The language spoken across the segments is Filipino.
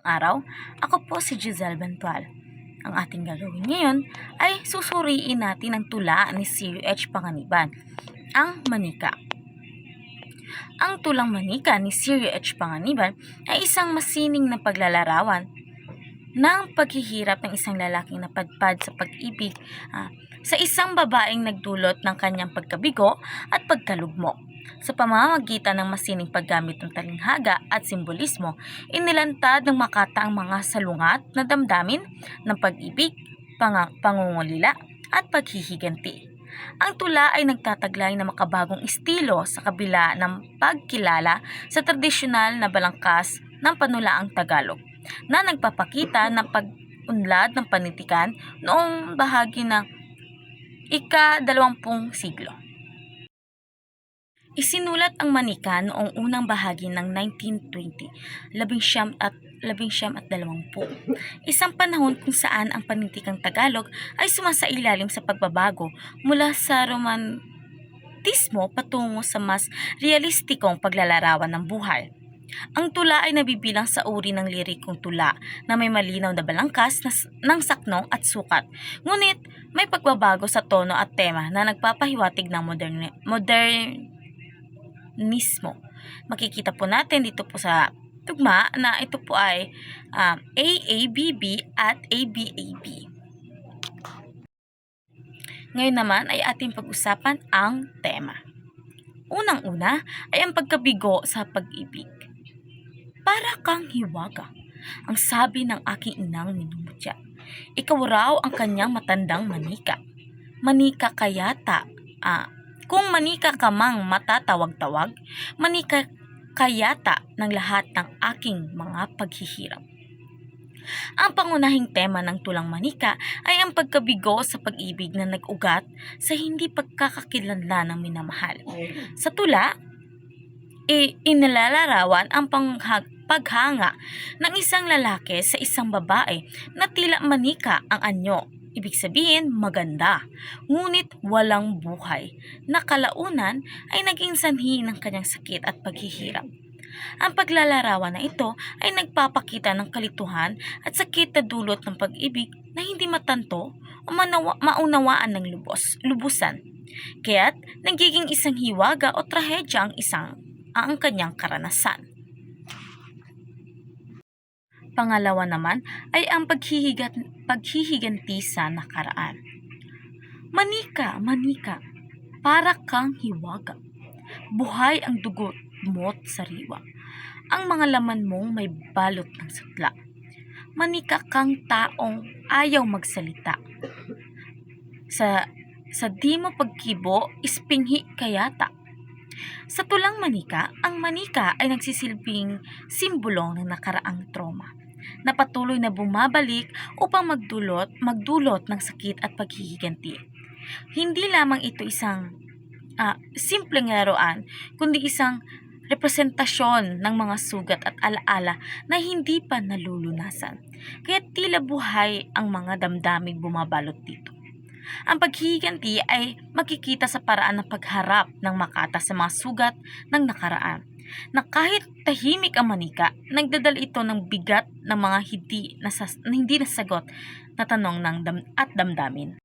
araw. Ako po si Giselle Bentual. Ang ating gagawin ngayon ay susuriin natin ang tula ni C.U.H. Panganiban, ang manika. Ang tulang manika ni C.U.H. Panganiban ay isang masining na paglalarawan ng paghihirap ng isang lalaking napadpad sa pag-ibig sa isang babaeng nagdulot ng kanyang pagkabigo at pagkalugmok. Sa pamamagitan ng masining paggamit ng talinghaga at simbolismo, inilantad ng makata ang mga salungat na damdamin ng pag-ibig, pangungulila at paghihiganti. Ang tula ay nagtataglay ng makabagong estilo sa kabila ng pagkilala sa tradisyonal na balangkas ng panulaang Tagalog na nagpapakita ng pag-unlad ng panitikan noong bahagi ng ika-20 siglo. Isinulat ang manika noong unang bahagi ng 1920, 1920. Isang panahon kung saan ang panitikang Tagalog ay sumasailalim sa pagbabago mula sa romantismo patungo sa mas realistikong paglalarawan ng buhay. Ang tula ay nabibilang sa uri ng lirikong tula na may malinaw na balangkas ng saknong at sukat. Ngunit may pagbabago sa tono at tema na nagpapahiwatig ng modernismo. Makikita po natin dito po sa tugma na ito po ay AABB at ABAB. Ngayon naman ay ating pag-usapan ang tema. Unang-una ay ang pagkabigo sa pag-ibig. Para kang hiwaga, ang sabi ng aking inang minumutya. Ikaw raw ang kanyang matandang manika. Manika kayata, kung manika ka mang matatawag-tawag, manika kayata ng lahat ng aking mga paghihirap. Ang pangunahing tema ng tulang manika ay ang pagkabigo sa pag-ibig na nag-ugat sa hindi pagkakakilanlan ng minamahal. Sa tula, inilalarawan ang paghanga ng isang lalaki sa isang babae na tila manika ang anyo. Ibig sabihin, maganda, ngunit walang buhay, na kalaunan ay naging sanhi ng kanyang sakit at paghihirap. Ang paglalarawan na ito ay nagpapakita ng kalituhan at sakit na dulot ng pag-ibig na hindi matanto o maunawaan ng lubusan. Kaya't nagiging isang hiwaga o trahedya ang kanyang karanasan. Pangalawa naman ay ang paghihiganti sa nakaraan. Manika, manika, para kang hiwaga. Buhay ang dugot mo't sariwa. Ang mga laman mong may balot ng sutla. Manika kang taong ayaw magsalita. Sa di mo pagkibo, ispinghi kayata. Sa tulang manika, ang manika ay nagsisilbing simbolo ng nakaraang trauma na patuloy na bumabalik upang magdulot ng sakit at paghihiganti. Hindi lamang ito isang simpleng laruan, kundi isang representasyon ng mga sugat at alaala na hindi pa nalulunasan. Kaya tila buhay ang mga damdaming bumabalot dito. Ang paghihiganti ay makikita sa paraan ng pagharap ng makata sa mga sugat ng nakaraan, na kahit tahimik ang manika, nagdadala ito ng bigat ng mga hindi nasagot na tanong at damdamin.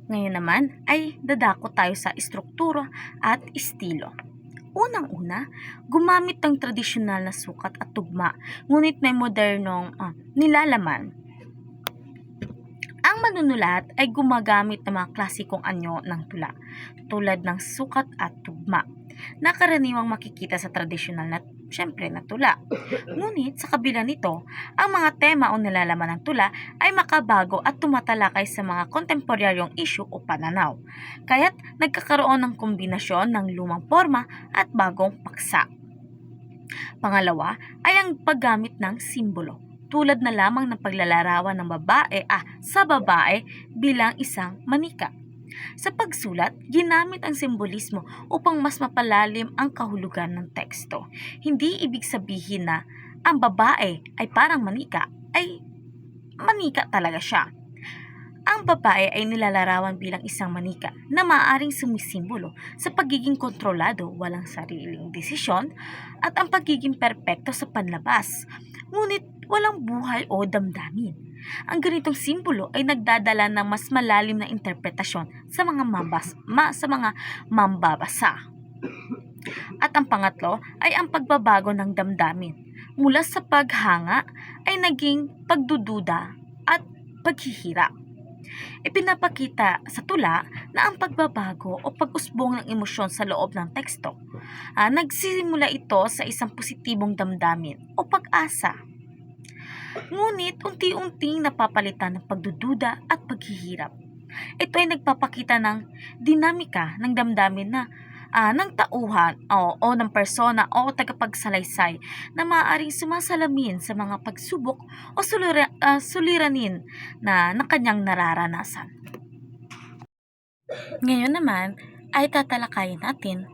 Ngayon naman ay dadako tayo sa istruktura at estilo. Unang-una, gumamit ng tradisyonal na sukat at tugma, ngunit may modernong nilalaman. Ang manunulat ay gumagamit ng mga klasikong anyo ng tula, tulad ng sukat at tugma, na karaniwang makikita sa tradisyonal na tula. Ngunit sa kabila nito, ang mga tema o nilalaman ng tula ay makabago at tumatalakay sa mga kontemporaryong issue o pananaw. Kaya't nagkakaroon ng kombinasyon ng lumang forma at bagong paksa. Pangalawa ay ang paggamit ng simbolo, tulad na lamang ng paglalarawan ng sa babae bilang isang manika. Sa pagsulat, ginamit ang simbolismo upang mas mapalalim ang kahulugan ng teksto. Hindi ibig sabihin na ang babae ay parang manika, ay manika talaga siya. Ang babae ay nilalarawan bilang isang manika na maaaring sumisimbolo sa pagiging kontrolado, walang sariling desisyon, at ang pagiging perpekto sa panlabas. ngunit walang buhay o damdamin. Ang ganitong simbolo ay nagdadala ng mas malalim na interpretasyon sa mga mambabasa. At ang pangatlo ay ang pagbabago ng damdamin. Mula sa paghanga ay naging pagdududa at paghihirap. Ipinapakita sa tula na ang pagbabago o pag-usbong ng emosyon sa loob ng teksto. Nagsisimula ito sa isang positibong damdamin o pag-asa. Ngunit unti-unting napapalitan ng pagdududa at paghihirap. Ito ay nagpapakita ng dinamika ng damdamin na ng tauhan o ng persona o tagapagsalaysay na maaaring sumasalamin sa mga pagsubok o suliranin na kanyang nararanasan. Ngayon naman ay tatalakayin natin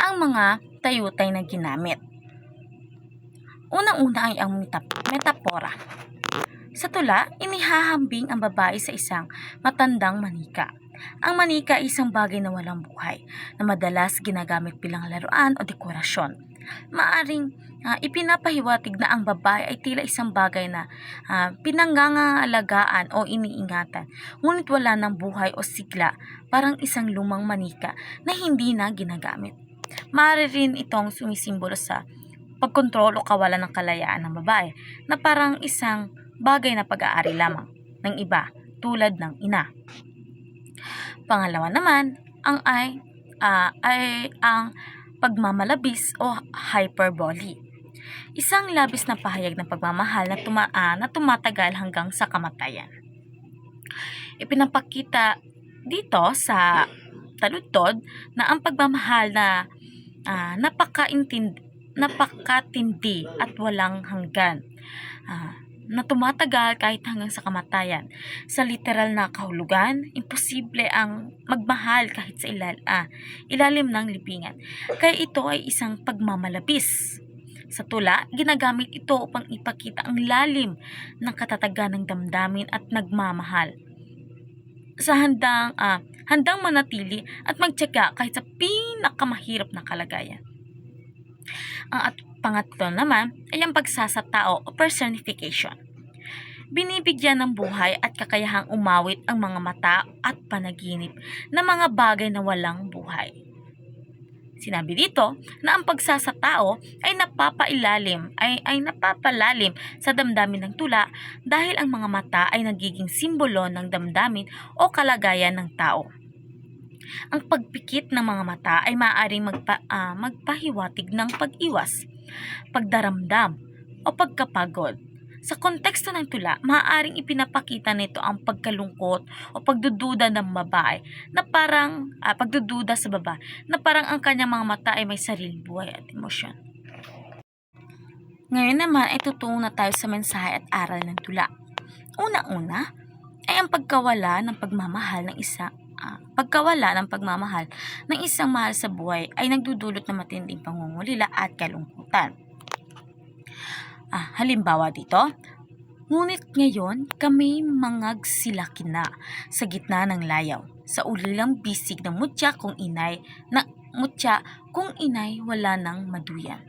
ang mga tayutay na ginamit. Unang-una ay ang metapora. Sa tula, inihahambing ang babae sa isang matandang manika. Ang manika ay isang bagay na walang buhay, na madalas ginagamit bilang laruan o dekorasyon. Maaring ipinapahiwatig na ang babae ay tila isang bagay na pinangangalagaan o iniingatan, ngunit wala ng buhay o sigla, parang isang lumang manika na hindi na ginagamit. Maaari rin itong sumisimbolo sa pagkontrol o kawalan ng kalayaan ng babae, na parang isang bagay na pag-aari lamang ng iba tulad ng ina. Pangalawa naman ay ang pagmamalabis o hyperbole. Isang labis na pahayag ng pagmamahal na tumatagal hanggang sa kamatayan. Ipinapakita dito sa taludtod na ang pagmamahal na napakatindi at walang hanggan, na tumatagal kahit hanggang sa kamatayan. Sa literal na kahulugan, imposible ang magmahal kahit sa ilalim ng libingan. Kaya ito ay isang pagmamalabis. Sa tula, ginagamit ito upang ipakita ang lalim ng katatagan ng damdamin at nagmamahal. Sa handang manatili at magtiyaga kahit sa pinakamahirap na kalagayan. At pangatlo naman ay ang pagsasatao o personification. Binibigyan ng buhay at kakayahang umawit ang mga mata at panaginip ng mga bagay na walang buhay. Sinabi dito na ang pagsasatao ay napapalalim sa damdamin ng tula dahil ang mga mata ay nagiging simbolo ng damdamin o kalagayan ng tao. Ang pagpikit ng mga mata ay maaaring magpahiwatig ng pag-iwas, pagdaramdam, o pagkapagod. Sa konteksto ng tula, maaaring ipinapakita nito ang pagkalungkot o pagdududa ng babae na parang pagdududa sa babae na parang ang kanyang mga mata ay may sariling buhay at emosyon. Ngayon naman ay tutungo na tayo sa mensahe at aral ng tula. Una-una ay ang pagkawala ng pagmamahal ng isang mahal sa buhay ay nagdudulot ng matinding pangungulila at kalungkutan. Halimbawa dito, ngunit ngayon kami mangagsilaki na sa gitna ng layaw, sa ulilang bisig ng mutya kung inay wala ng maduyan.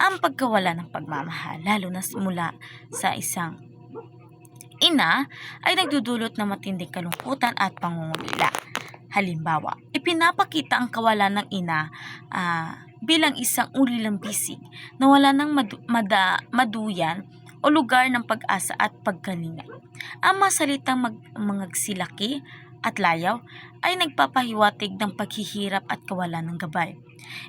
Ang pagkawala ng pagmamahal, lalo na mula sa isang ina, ay nagdudulot ng matinding kalungkutan at pangungulila. Halimbawa, ipinapakita ang kawalan ng ina bilang isang ulilang bisig na wala ng maduyan o lugar ng pag-asa at pagkalinga. Ang mga salitang mangagsilaki at layaw ay nagpapahiwatig ng paghihirap at kawalan ng gabay.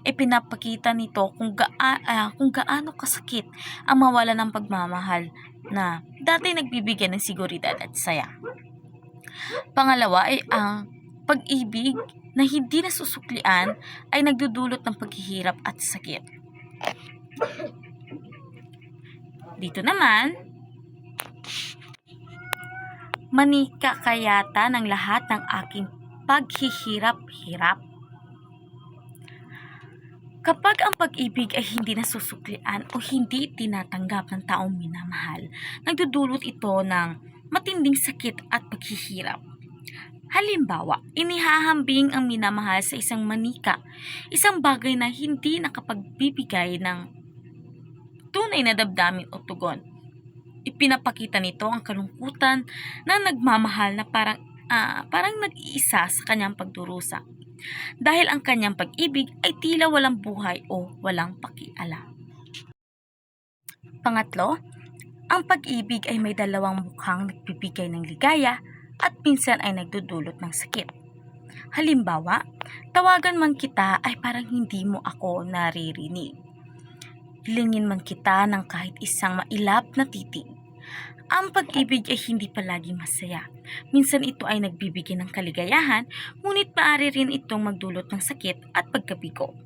Ipinapakita nito kung gaano kasakit ang mawala ng pagmamahal na dati nagbibigay ng seguridad at saya. Pangalawa ay ang pag-ibig na hindi nasusuklian ay nagdudulot ng paghihirap at sakit. Dito naman, manika kayata ng lahat ng aking paghihirap-hirap. Kapag ang pag-ibig ay hindi nasusuklian o hindi tinatanggap ng taong minamahal, nagdudulot ito ng matinding sakit at paghihirap. Halimbawa, inihahambing ang minamahal sa isang manika, isang bagay na hindi nakapagbibigay ng tunay na damdamin o tugon. Ipinapakita nito ang kalungkutan na nagmamahal na parang nag-iisa sa kanyang pagdurusa. Dahil ang kanyang pag-ibig ay tila walang buhay o walang pakialam. Pangatlo, ang pag-ibig ay may dalawang mukhang nagbibigay ng ligaya at minsan ay nagdudulot ng sakit. Halimbawa, tawagan man kita ay parang hindi mo ako naririnig. Hilingin man kita ng kahit isang mailap na titig. Ang pag-ibig ay hindi palaging masaya. Minsan ito ay nagbibigay ng kaligayahan, ngunit maaari rin itong magdulot ng sakit at pagkabigo.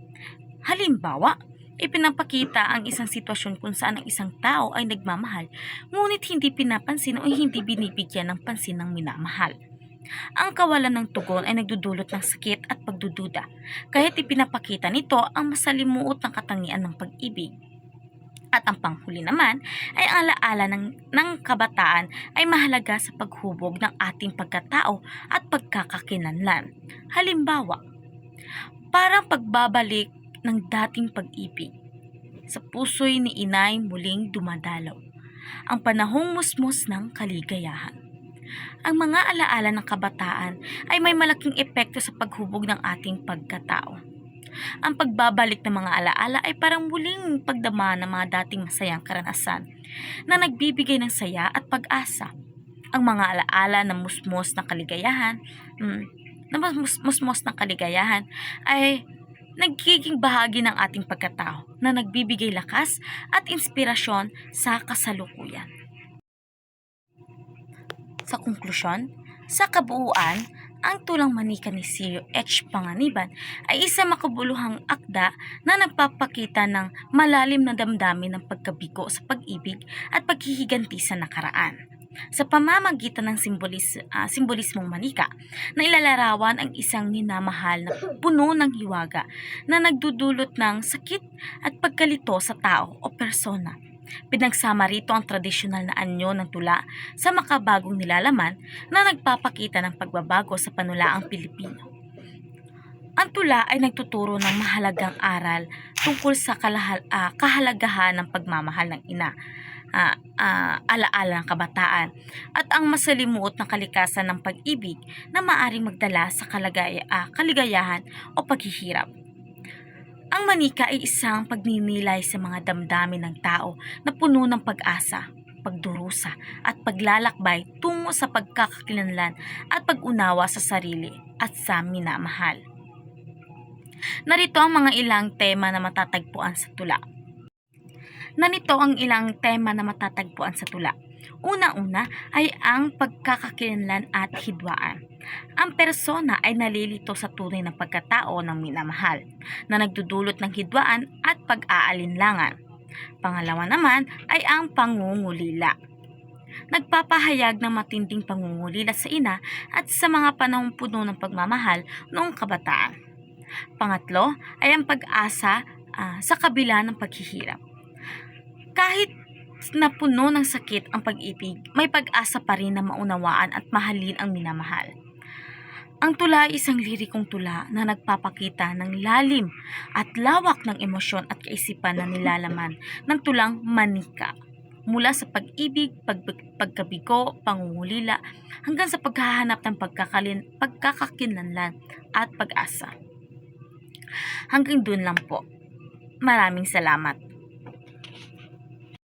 Halimbawa, ipinapakita ang isang sitwasyon kung saan ang isang tao ay nagmamahal, ngunit hindi pinapansin o hindi binibigyan ng pansin ng minamahal. Ang kawalan ng tugon ay nagdudulot ng sakit at pagdududa, kahit ipinapakita nito ang masalimuot ng katangian ng pag-ibig. At ang panghuli naman ay ang alaala ng kabataan ay mahalaga sa paghubog ng ating pagkatao at pagkakakinlanlan. Halimbawa, parang pagbabalik ng dating pag-ibig. Sa puso'y ni inay muling dumadalaw ang panahong musmos ng kaligayahan. Ang mga alaala ng kabataan ay may malaking epekto sa paghubog ng ating pagkatao. Ang pagbabalik ng mga alaala ay parang muling pagdama ng mga dating masayang karanasan na nagbibigay ng saya at pag-asa. Ang mga alaala ng musmos ng kaligayahan ay nagiging bahagi ng ating pagkatao na nagbibigay lakas at inspirasyon sa kasalukuyan. Sa konklusyon, sa kabuuan, ang Tulang Manika ni Sirio H. Panganiban ay isang makabuluhang akda na nagpapakita ng malalim na damdamin ng pagkabigo sa pag-ibig at paghihiganti sa nakaraan. Sa pamamagitan ng simbolismong manika na ilalarawan ang isang minamahal na puno ng hiwaga na nagdudulot ng sakit at pagkalito sa tao o persona. Pinagsama rito ang tradisyonal na anyo ng tula sa makabagong nilalaman na nagpapakita ng pagbabago sa panulaang Pilipino. Ang tula ay nagtuturo ng mahalagang aral tungkol sa kahalagahan ng pagmamahal ng ina, alaala ng kabataan, at ang masalimuot na kalikasan ng pag-ibig na maaaring magdala sa kaligayahan o paghihirap. Ang manika ay isang pagninilay sa mga damdamin ng tao na puno ng pag-asa, pagdurusa at paglalakbay tungo sa pagkakakilanlan at pag-unawa sa sarili at sa minamahal. Narito ang mga ilang tema na matatagpuan sa tula. Una-una ay ang pagkakakilanlan at hidwaan. Ang persona ay nalilito sa tunay na pagkatao ng minamahal na nagdudulot ng hidwaan at pag-aalinlangan. Pangalawa naman ay ang pangungulila. Nagpapahayag ng matinding pangungulila sa ina at sa mga panahong puno ng pagmamahal noong kabataan. Pangatlo ay ang pag-asa sa kabila ng paghihirap. Kahit na puno ng sakit ang pag-ibig, may pag-asa pa rin na maunawaan at mahalin ang minamahal. Ang tula ay isang lirikong tula na nagpapakita ng lalim at lawak ng emosyon at kaisipan na nilalaman ng tulang manika. Mula sa pag-ibig, pagkabigo, pangungulila, hanggang sa paghahanap ng pagkakakinlanlan at pag-asa. Hanggang dun lang po. Maraming salamat.